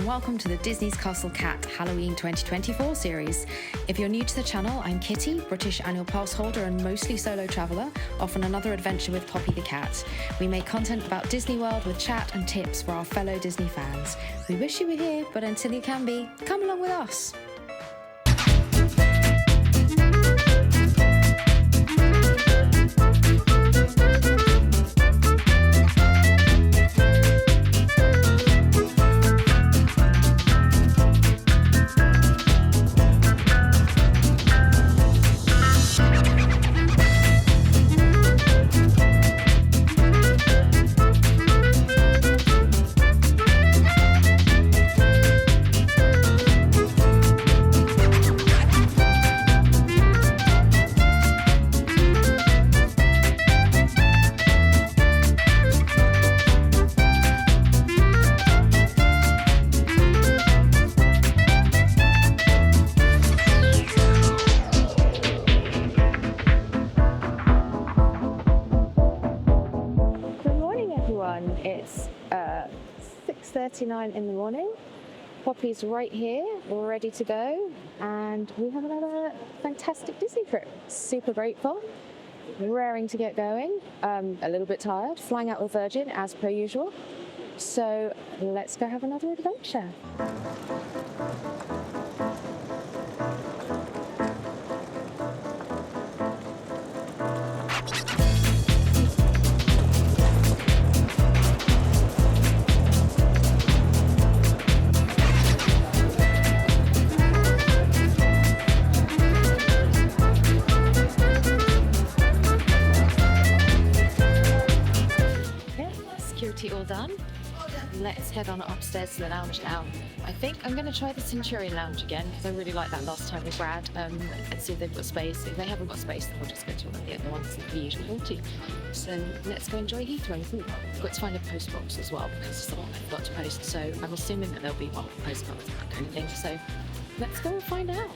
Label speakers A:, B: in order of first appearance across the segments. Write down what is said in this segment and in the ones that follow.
A: and welcome to the Disney's Castle Cat Halloween 2024 series. If you're new to the channel, I'm Kitty, British annual pass holder and mostly solo traveller, off on another adventure with Poppy the cat. We make content about Disney World with chat and tips for our fellow Disney fans. We wish you were here, but until you can be, come along with us. It's 6:39 in the morning. Poppy's right here, we're ready to go, and we have another fantastic Disney trip. Super grateful, raring to get going, a little bit tired, flying out with Virgin as per usual. So let's go have another adventure. All done. Let's head on upstairs to the lounge now. I think I'm going to try the Centurion lounge again because I really liked that last time with Brad, and see if they've got space. If they haven't got space, then we'll just go to one of the other ones that we usually go to. So let's go enjoy Heathrow. I've got to find a post box as well because it's the one I've got to post, so I'm assuming that there'll be one postcards, that kind of thing. So let's go and find out.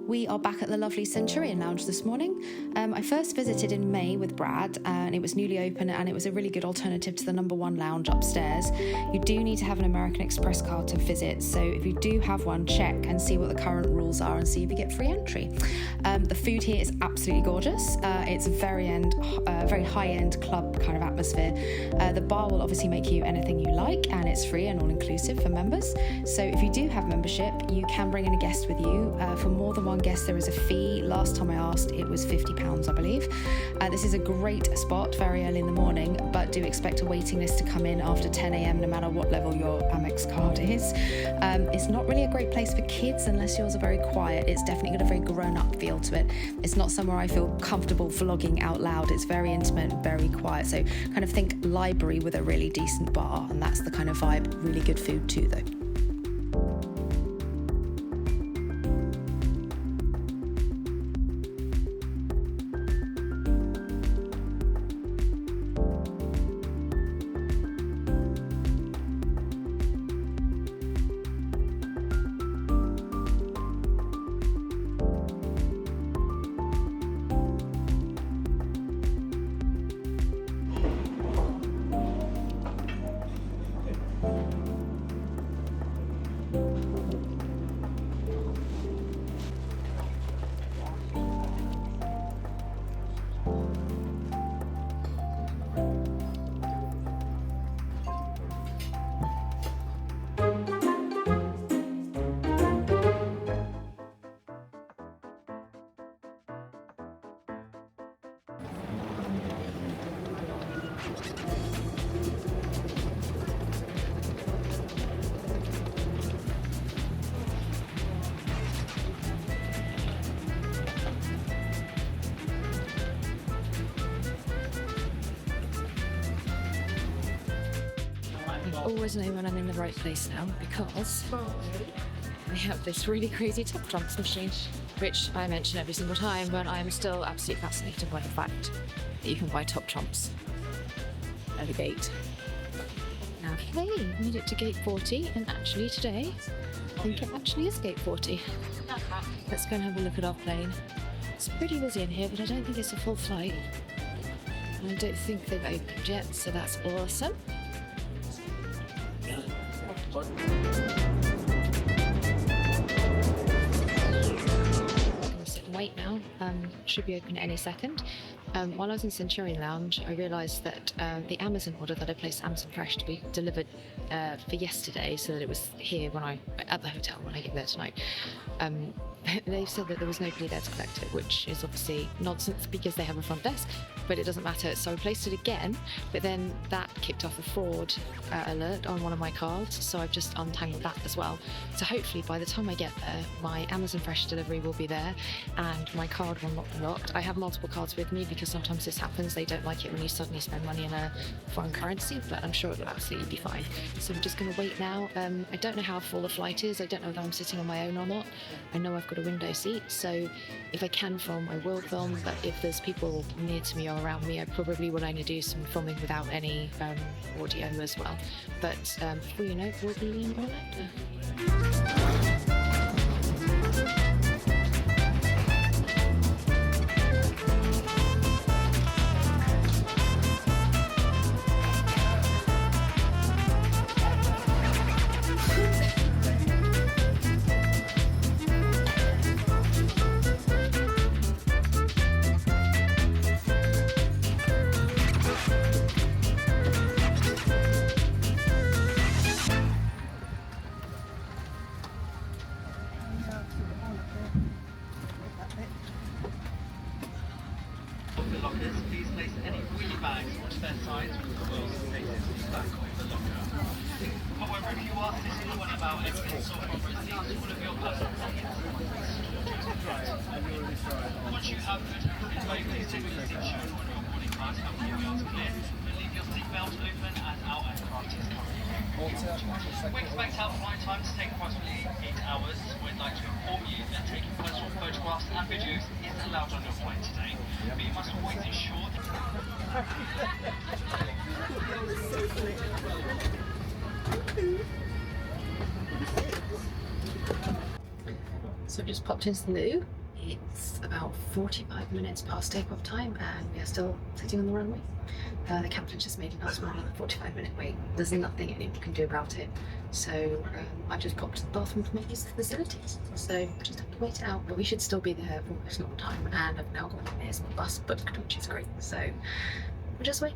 A: We are back at the lovely Centurion Lounge this morning. I first visited in May with Brad, and it was newly open, and it was a really good alternative to the #1 lounge upstairs. You do need to have an American Express card to visit, so if you do have one, check and see what the current rules are and see if you get free entry. The food here is absolutely gorgeous. It's a very high-end club kind of atmosphere. The bar will obviously make you anything you like, and it's free and all-inclusive for members. So if you do have membership, you can bring in a guest with you for more than one one guest there is a fee. Last time I asked it was £50, I believe. This is a great spot very early in the morning, but do expect a waiting list to come in after 10 a.m. no matter what level your Amex card is. It's not really a great place for kids unless yours are very quiet. It's definitely got a very grown-up feel to it. It's not somewhere I feel comfortable vlogging out loud. It's very intimate, very quiet. So kind of think library with a really decent bar, and that's the kind of vibe. Really good food too, though. I always know when I'm in the right place now because we have this really crazy top trunks machine, which I mention every single time, but I'm still absolutely fascinated by the fact that you can buy top trumps at the gate. Now, hey, made it to gate 40, and actually today, I think it actually is gate 40. Let's go and have a look at our plane. It's pretty busy in here, but I don't think it's a full flight. And I don't think they've opened yet, so that's awesome. Wait now, should be open any second. While I was in Centurion Lounge, I realised that the Amazon order that I placed Amazon Fresh to be delivered for yesterday, so that it was here at the hotel when I get there tonight. They said that there was nobody there to collect it, which is obviously nonsense because they have a front desk, but it doesn't matter. So I placed it again, but then that kicked off a fraud alert on one of my cards, so I've just untangled that as well. So hopefully by the time I get there, my Amazon Fresh delivery will be there and my card will not be locked. I have multiple cards with me because sometimes this happens. They don't like it when you suddenly spend money in a foreign currency, but I'm sure it will absolutely be fine. So I'm just going to wait now. I don't know how full the flight is. I don't know whether I'm sitting on my own or not. I know I've got a window seat, so if I can film, I will film, but if there's people near to me or around me, I probably will only do some filming without any audio as well. But before you know, we'll be in Orlando.
B: Please place any wheelie bags or spare sides with the wheels stated back of the locker. However, if you are sitting on one of our exits or front seats, all of your personal belongings. Once you have good way, please take the seat shown on your boarding pass and keep yours clear, and leave your seatbelt open as our aircraft is currently moving. We expect our flight time to take approximately 8 hours. We'd like to inform you that taking personal photographs and videos is allowed on your flight today, but you must always ensure that
A: So I've just popped into the loo. It's about 45 minutes past takeoff time and we are still sitting on the runway. The captain just made an announcement on a 45-minute wait. There's nothing anyone can do about it. So I just popped to the bathroom to make use of the facilities. So just have to wait it out, but we should still be there for almost no time. And I've now got my bus booked, which is great. So we'll just wait.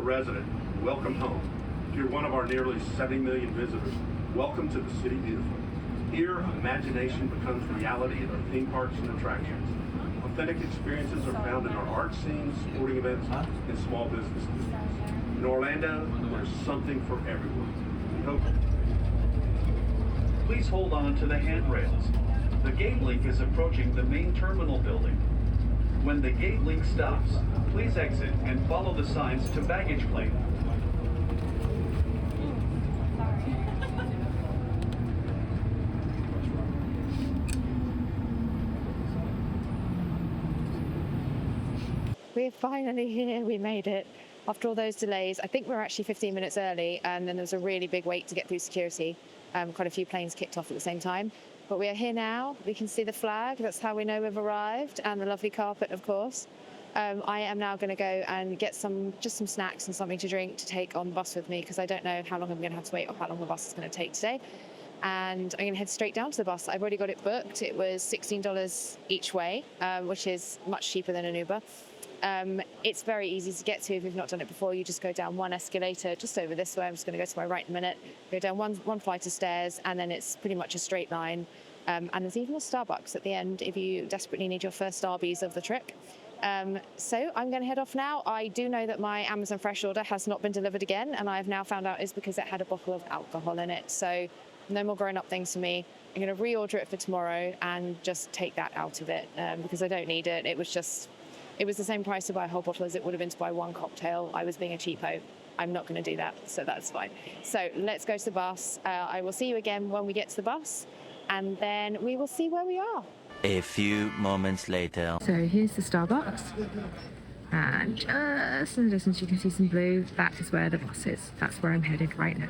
C: resident, welcome home. If you're one of our nearly 70 million visitors, welcome to the City Beautiful. Here, imagination becomes reality at our theme parks and attractions. Authentic experiences are found in our art scenes, sporting events, and small businesses. In Orlando, there's something for everyone. We hope.
D: Please hold on to the handrails. The gate link is approaching the main terminal building. When the gate link stops, please exit and follow the signs to baggage claim.
A: We're finally here. We made it. After all those delays, I think we were actually 15 minutes early, and then there was a really big wait to get through security. Quite a few planes kicked off at the same time. But we are here now. We can see the flag. That's how we know we've arrived, and the lovely carpet, of course. I am now going to go and get just some snacks and something to drink to take on the bus with me, because I don't know how long I'm going to have to wait or how long the bus is going to take today. And I'm going to head straight down to the bus. I've already got it booked. It was $16 each way, which is much cheaper than an Uber. It's very easy to get to if you've not done it before. You just go down one escalator just over this way. I'm just going to go to my right in a minute. Go down one flight of stairs, and then it's pretty much a straight line. And there's even a Starbucks at the end if you desperately need your first Starbies of the trip. So I'm going to head off now. I do know that my Amazon Fresh order has not been delivered again, and I've now found out it's because it had a bottle of alcohol in it. So no more grown-up things for me. I'm going to reorder it for tomorrow and just take that out of it because I don't need it. It was the same price to buy a whole bottle as it would have been to buy one cocktail. I was being a cheapo. I'm not going to do that, so that's fine. So let's go to the bus. I will see you again when we get to the bus, and then we will see where we are.
E: A few moments later.
A: So here's the Starbucks, and just in the distance you can see some blue. That is where the bus is. That's where I'm headed right now.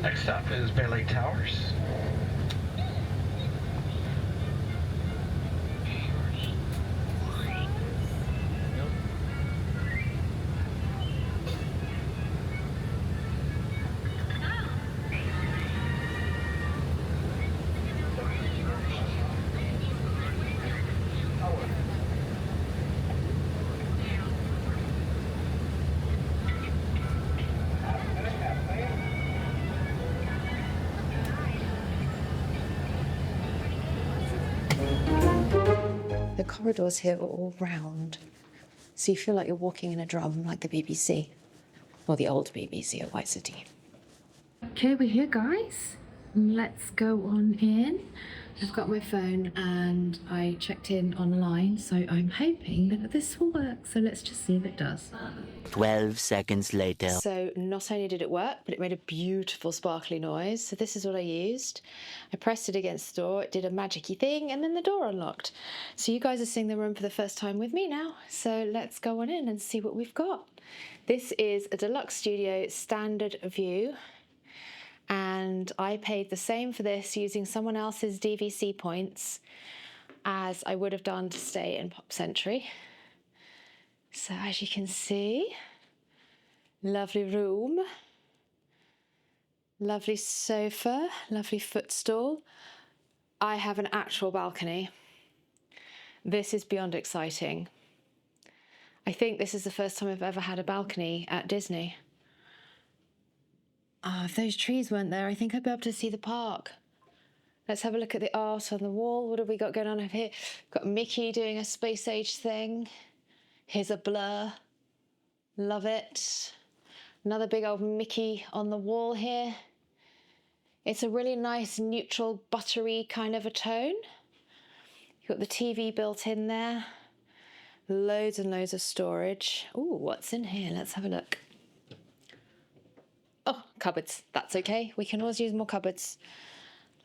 F: Next stop is Bay Lake Towers.
A: The corridors here are all round, So you feel like you're walking in a drum, like the BBC, or the old BBC at White City. Okay, we're here, guys. Let's go on in. I've got my phone and I checked in online, so I'm hoping that this will work. So let's just see if it does.
E: 12 seconds later.
A: So not only did it work, but it made a beautiful sparkly noise. So this is what I used. I pressed it against the door, it did a magic-y thing, and then the door unlocked. So you guys are seeing the room for the first time with me now. So let's go on in and see what we've got. This is a deluxe studio standard view. And I paid the same for this using someone else's DVC points as I would have done to stay in Pop Century. So as you can see, lovely room, lovely sofa, lovely footstool. I have an actual balcony. This is beyond exciting. I think this is the first time I've ever had a balcony at Disney. If those trees weren't there, I think I'd be able to see the park. Let's have a look at the art on the wall. What have we got going on over here? Got Mickey doing a space age thing. Here's a blur. Love it. Another big old Mickey on the wall here. It's a really nice neutral buttery kind of a tone. You've got the TV built in there. Loads and loads of storage. Ooh, what's in here? Let's have a look. Oh, cupboards. That's okay. We can always use more cupboards.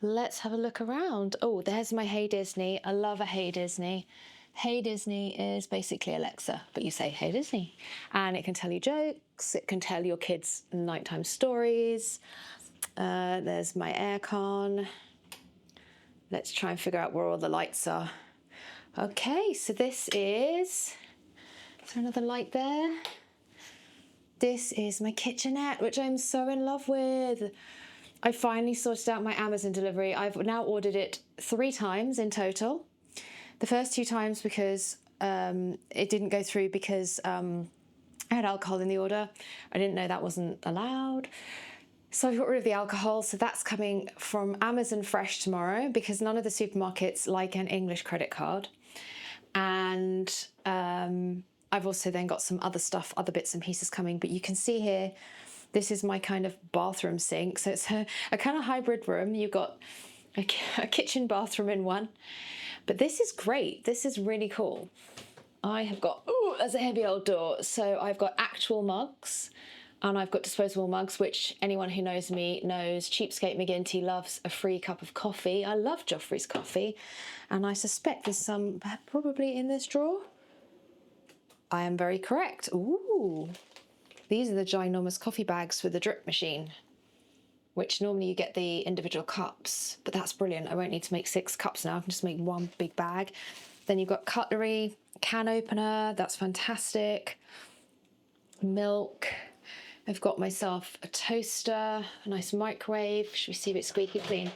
A: Let's have a look around. Oh, there's my Hey Disney. I love a Hey Disney. Hey Disney is basically Alexa, but you say Hey Disney. And it can tell you jokes. It can tell your kids nighttime stories. There's my aircon. Let's try and figure out where all the lights are. Okay, so this is there another light there? This is my kitchenette, which I'm so in love with. I finally sorted out my Amazon delivery. I've now ordered it 3 times in total. The first 2 times because it didn't go through because I had alcohol in the order. I didn't know that wasn't allowed. So I got rid of the alcohol. So that's coming from Amazon Fresh tomorrow because none of the supermarkets like an English credit card. And I've also then got some other stuff, other bits and pieces coming, but you can see here, this is my kind of bathroom sink. So it's a kind of hybrid room. You've got a kitchen bathroom in one, but this is great. This is really cool. I have got, oh, there's a heavy old door. So I've got actual mugs and I've got disposable mugs, which anyone who knows me knows Cheapskate McGinty loves a free cup of coffee. I love Joffrey's coffee. And I suspect there's some probably in this drawer. I am very correct. Ooh, these are the ginormous coffee bags for the drip machine, which normally you get the individual cups, but that's brilliant. I won't need to make 6 cups now. I can just make one big bag. Then you've got cutlery, can opener. That's fantastic. Milk. I've got myself a toaster, a nice microwave. Should we see if it's squeaky clean?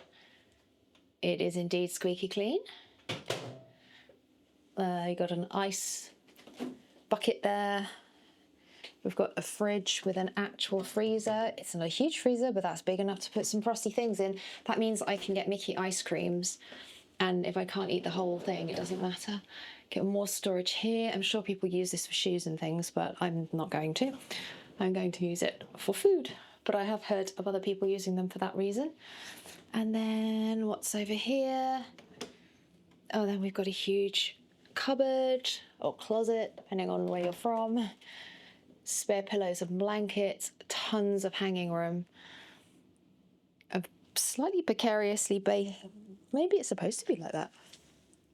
A: It is indeed squeaky clean. You got an ice bucket there. We've got a fridge with an actual freezer. It's not a huge freezer, but that's big enough to put some frosty things in. That means I can get Mickey ice creams. And if I can't eat the whole thing, it doesn't matter. Get more storage here. I'm sure people use this for shoes and things, but I'm not going to. I'm going to use it for food. But I have heard of other people using them for that reason. And then what's over here? Oh, then we've got a huge cupboard or closet, depending on where you're from. Spare pillows and blankets, tons of hanging room. A slightly precariously maybe it's supposed to be like that.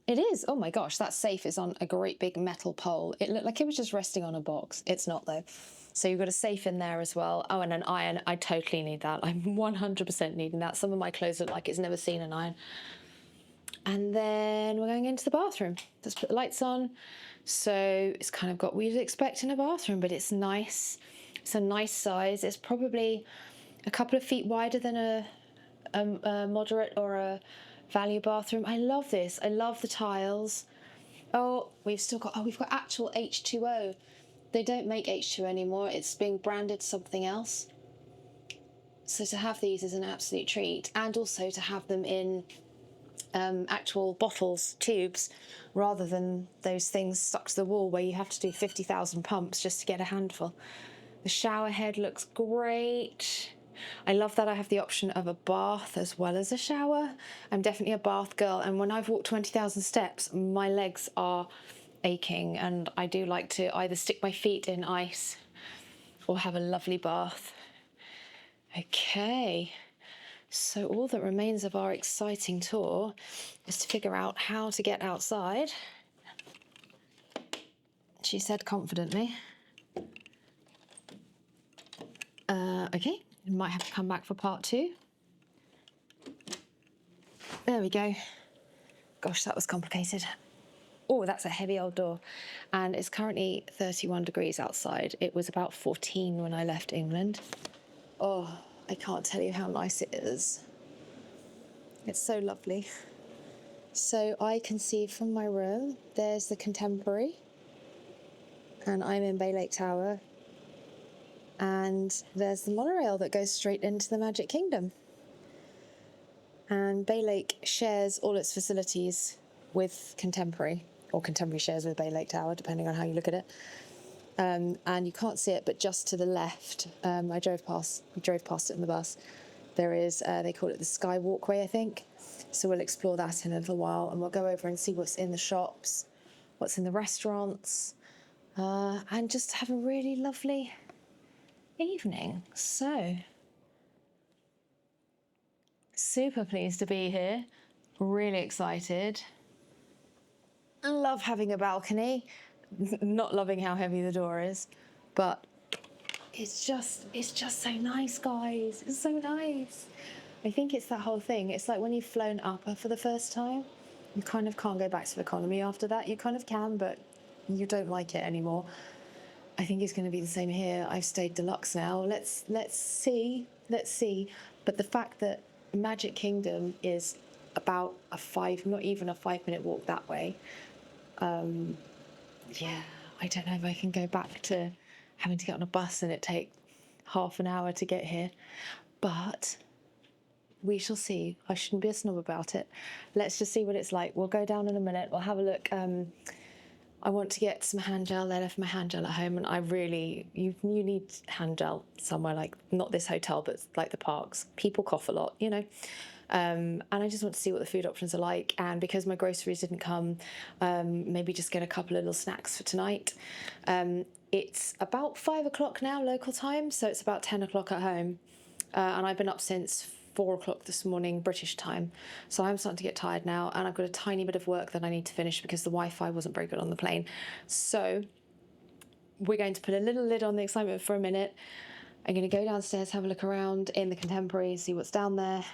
A: It is. Oh my gosh, that safe is on a great big metal pole. It looked like it was just resting on a box. It's not though. So you've got a safe in there as well. Oh, and an iron. I totally need that. I'm 100% needing that. Some of my clothes look like it's never seen an iron. And then we're going into the bathroom. Let's put the lights on. So it's kind of got what you'd expect in a bathroom, but it's nice. It's a nice size. It's probably a couple of feet wider than a moderate or a value bathroom. I love this. I love the tiles. Oh, we've got actual H2O. They don't make H2O anymore. It's being branded something else. So to have these is an absolute treat. And also to have them in actual bottles, tubes, rather than those things stuck to the wall where you have to do 50,000 pumps just to get a handful. The shower head looks great. I love that I have the option of a bath as well as a shower. I'm definitely a bath girl, and when I've walked 20,000 steps, my legs are aching, and I do like to either stick my feet in ice or have a lovely bath. Okay, so all that remains of our exciting tour is to figure out how to get outside. She said confidently. Okay, might have to come back for part 2. There we go. Gosh, that was complicated. Oh, that's a heavy old door. And it's currently 31 degrees outside. It was about 14 when I left England. Oh, I can't tell you how nice it is. It's so lovely. So I can see from my room, there's the Contemporary, and I'm in Bay Lake Tower, and there's the monorail that goes straight into the Magic Kingdom. And Bay Lake shares all its facilities with Contemporary, or Contemporary shares with Bay Lake Tower, depending on how you look at it. And you can't see it, but just to the left, we drove past it in the bus. There is, they call it the Sky Walkway, I think. So we'll explore that in a little while, and we'll go over and see what's in the shops, what's in the restaurants, and just have a really lovely evening. So, super pleased to be here, really excited. Love having a balcony, not loving how heavy the door is, but it's just so nice, guys. It's so nice. I think it's that whole thing. It's like when you've flown upper for the first time, you kind of can't go back to economy after that. You kind of can, but you don't like it anymore. I think it's going to be the same here. I've stayed deluxe now. Let's see. But the fact that Magic Kingdom is about not even a 5-minute walk that way. Yeah, I don't know if I can go back to having to get on a bus and it take half an hour to get here. But we shall see. I shouldn't be a snob about it. Let's just see what it's like. We'll go down in a minute. We'll have a look. I want to get some hand gel. They left my hand gel at home, and I really, you need hand gel somewhere, like not this hotel, but like the parks. People cough a lot, you know. And I just want to see what the food options are like. And because my groceries didn't come, maybe just get a couple of little snacks for tonight. It's about 5 o'clock now, local time, so it's about 10 o'clock at home. And I've been up since 4 o'clock this morning, British time. So I'm starting to get tired now, and I've got a tiny bit of work that I need to finish because the Wi-Fi wasn't very good on the plane. So we're going to put a little lid on the excitement for a minute. I'm going to go downstairs, have a look around in the Contemporary, see what's down there.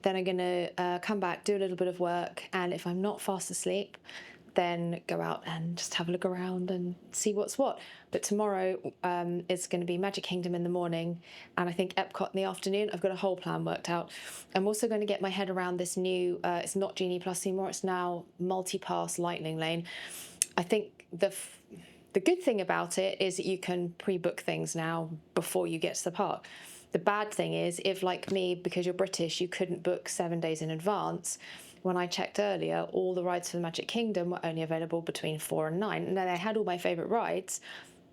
A: Then I'm going to come back, do a little bit of work, and if I'm not fast asleep, then go out and just have a look around and see what's what. But tomorrow is going to be Magic Kingdom in the morning, and I think Epcot in the afternoon. I've got a whole plan worked out. I'm also going to get my head around this new, it's not Genie Plus anymore, it's now Multi-Pass Lightning Lane. I think the good thing about it is that you can pre-book things now before you get to the park. The bad thing is, if like me, because you're British, you couldn't book 7 days in advance, when I checked earlier, all the rides for the Magic Kingdom were only available between 4 and 9. Now, they had all my favourite rides,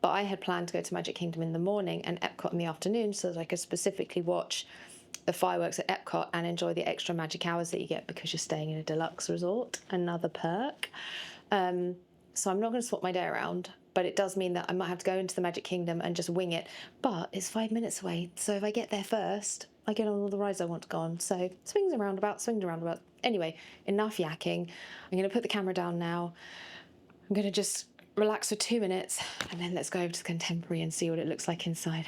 A: but I had planned to go to Magic Kingdom in the morning and Epcot in the afternoon so that I could specifically watch the fireworks at Epcot and enjoy the extra magic hours that you get because you're staying in a deluxe resort, another perk. So I'm not going to swap my day around, but it does mean that I might have to go into the Magic Kingdom and just wing it. But it's 5 minutes away, so if I get there first, I get on all the rides I want to go on. So swings and roundabouts. Anyway, enough yakking. I'm going to put the camera down now. I'm going to just relax for 2 minutes, and then let's go over to the Contemporary and see what it looks like inside.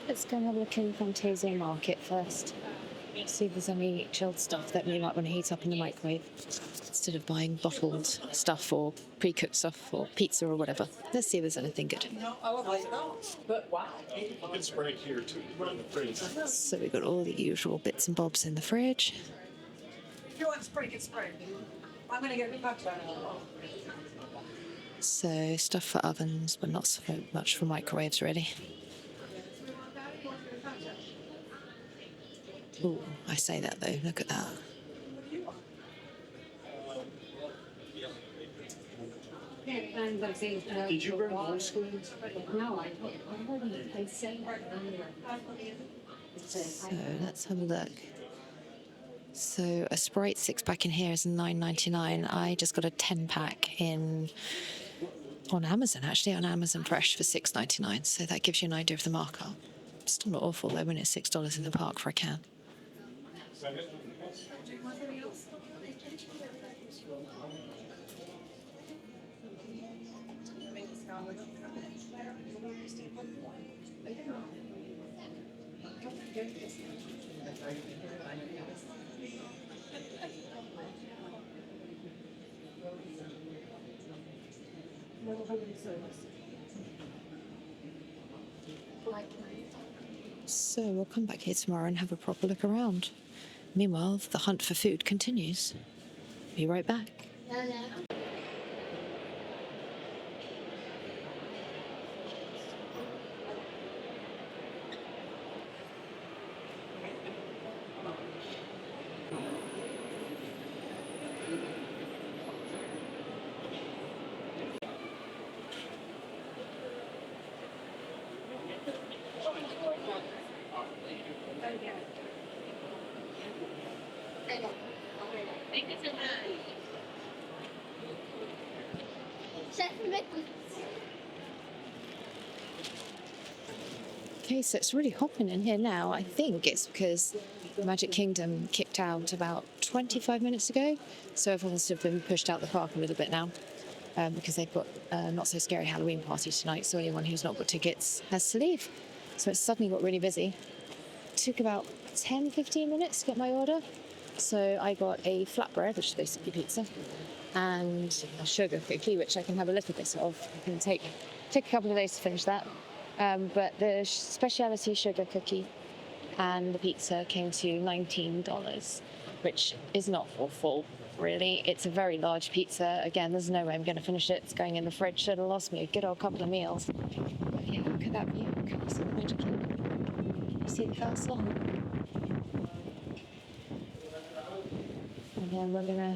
A: Let's go and have a look in Fantasia Market first. See if there's any chilled stuff that we might want to heat up in the microwave instead of buying bottled stuff or pre-cooked stuff or pizza or whatever. Let's see if there's anything good.
C: It's right here too, right in the fridge.
A: So we've got all the usual bits and bobs in the fridge.
G: If you want spray, get spray. I'm going to get the butter.
A: So stuff for ovens, but not so much for microwaves, really. Ooh, I say that though. Look at that.
C: Did you bring more screens?
G: No, I
A: So let's have a look. So a Sprite 6-pack in here is $9.99. I just got a 10-pack on Amazon, actually, on Amazon Fresh for $6.99. So that gives you an idea of the markup. Still not awful though when it's $6 in the park for a can. So we'll come back here tomorrow and have a proper look around. Meanwhile, the hunt for food continues. Be right back. Okay, so it's really hopping in here now. I think it's because Magic Kingdom kicked out about 25 minutes ago, so everyone's sort of been pushed out the park a little bit now because they've got a not so scary Halloween party tonight, so anyone who's not got tickets has to leave. So it's suddenly got really busy. It took about 10-15 minutes to get my order. So I got a flatbread, which is basically pizza, and a sugar cookie, which I can have a little bit of. It can take a couple of days to finish that. But the specialty sugar cookie and the pizza came to $19, which is not awful, really. It's a very large pizza. Again, there's no way I'm going to finish it. It's going in the fridge, so it'll last me a good old couple of meals. But yeah, look at that view. Can you see the Magic Kingdom? You see the castle? And then we're going to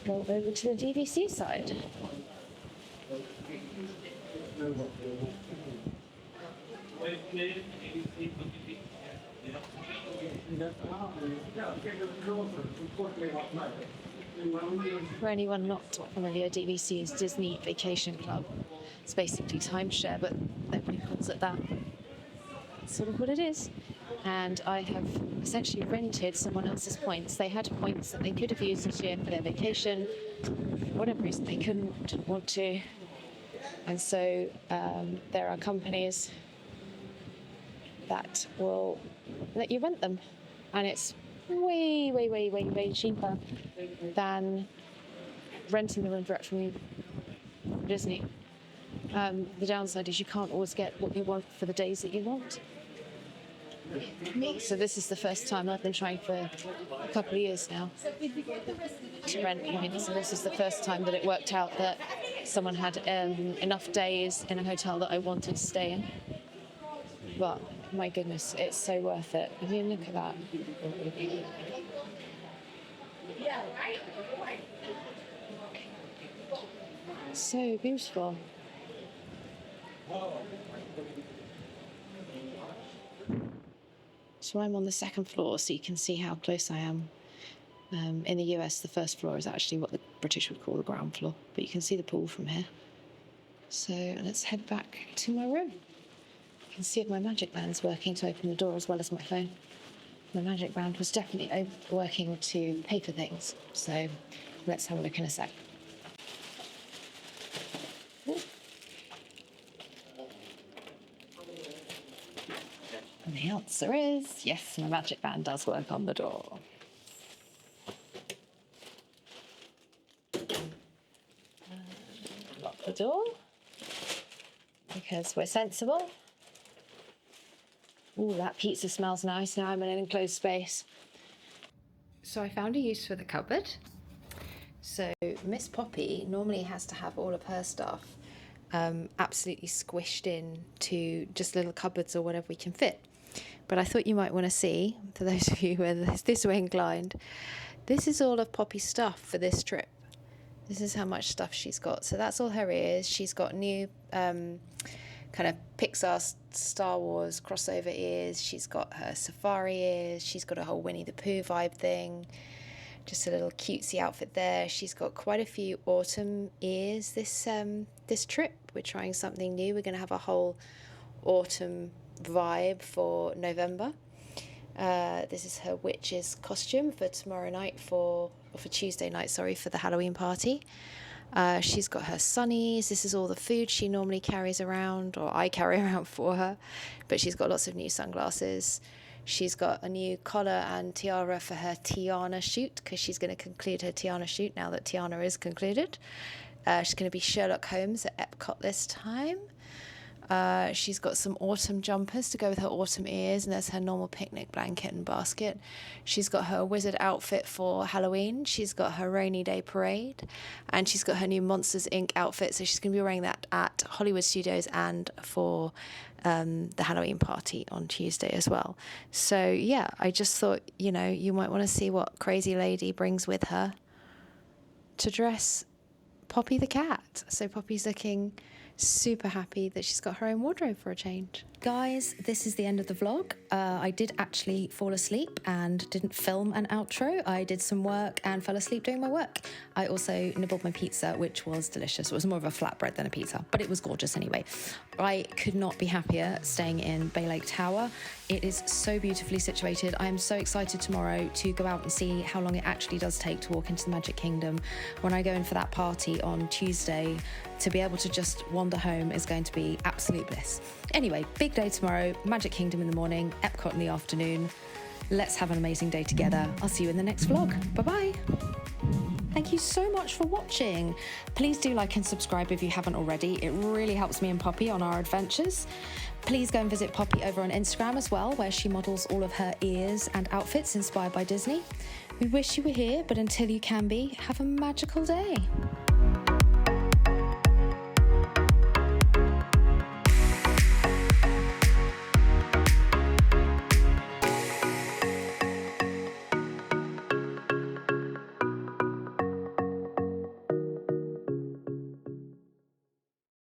A: go over to the DVC side. For anyone not familiar, DVC is Disney Vacation Club. It's basically timeshare, but nobody calls it that. That's sort of what it is. And I have essentially rented someone else's points. They had points that they could have used this year for their vacation. For whatever reason, they couldn't want to. And so there are companies that will let you rent them. And it's way, way, way, way, way cheaper than renting the room direct from Disney. The downside is you can't always get what you want for the days that you want. So this is the first time I've been trying for a couple of years now to rent units. So this is the first time that it worked out that someone had enough days in a hotel that I wanted to stay in. But my goodness, it's so worth it. I mean, look at that. So beautiful. So I'm on the second floor, so you can see how close I am. In the US, the first floor is actually what the British would call the ground floor, but you can see the pool from here. So let's head back to my room. You can see if my Magic Band's working to open the door as well as my phone. My Magic Band was definitely working to pay for things, so let's have a look in a sec. And the answer is yes, my magic band does work on the door. Lock the door because we're sensible. Ooh, that pizza smells nice. Now I'm in an enclosed space. So I found a use for the cupboard. So Miss Poppy normally has to have all of her stuff absolutely squished in to just little cupboards or whatever we can fit. But I thought you might want to see, for those of you who are this way inclined, this is all of Poppy's stuff for this trip. This is how much stuff she's got. So that's all her ears. She's got new kind of Pixar Star Wars crossover ears. She's got her safari ears. She's got a whole Winnie the Pooh vibe thing. Just a little cutesy outfit there. She's got quite a few autumn ears this trip. We're trying something new. We're going to have a whole autumn vibe for November. This is her witch's costume for tomorrow night for Tuesday night, for the Halloween party. She's got her sunnies. This is all the food she normally carries around, or I carry around for her, but she's got lots of new sunglasses. She's got a new collar and tiara for her Tiana shoot, because she's going to conclude her Tiana shoot now that Tiana is concluded. She's going to be Sherlock Holmes at Epcot this time. She's got some autumn jumpers to go with her autumn ears, and there's her normal picnic blanket and basket. She's got her wizard outfit for Halloween. She's got her rainy day parade, and she's got her new Monsters Inc. outfit, so she's going to be wearing that at Hollywood Studios and for the Halloween party on Tuesday as well. So yeah, I just thought, you might want to see what crazy lady brings with her to dress Poppy the cat. So Poppy's looking super happy that she's got her own wardrobe for a change. Guys, this is the end of the vlog. I did actually fall asleep and didn't film an outro. I did some work and fell asleep doing my work. I also nibbled my pizza, which was delicious. It was more of a flatbread than a pizza, but it was gorgeous anyway. I could not be happier staying in Bay Lake Tower. It is so beautifully situated. I am so excited tomorrow to go out and see how long it actually does take to walk into the Magic Kingdom. When I go in for that party on Tuesday, to be able to just wander home is going to be absolute bliss. Anyway, big day tomorrow, Magic Kingdom in the morning, Epcot in the afternoon. Let's have an amazing day together. I'll see you in the next vlog. Bye-bye. Thank you so much for watching. Please do like and subscribe if you haven't already. It really helps me and Poppy on our adventures. Please go and visit Poppy over on Instagram as well, where she models all of her ears and outfits inspired by Disney. We wish you were here, but until you can be, have a magical day.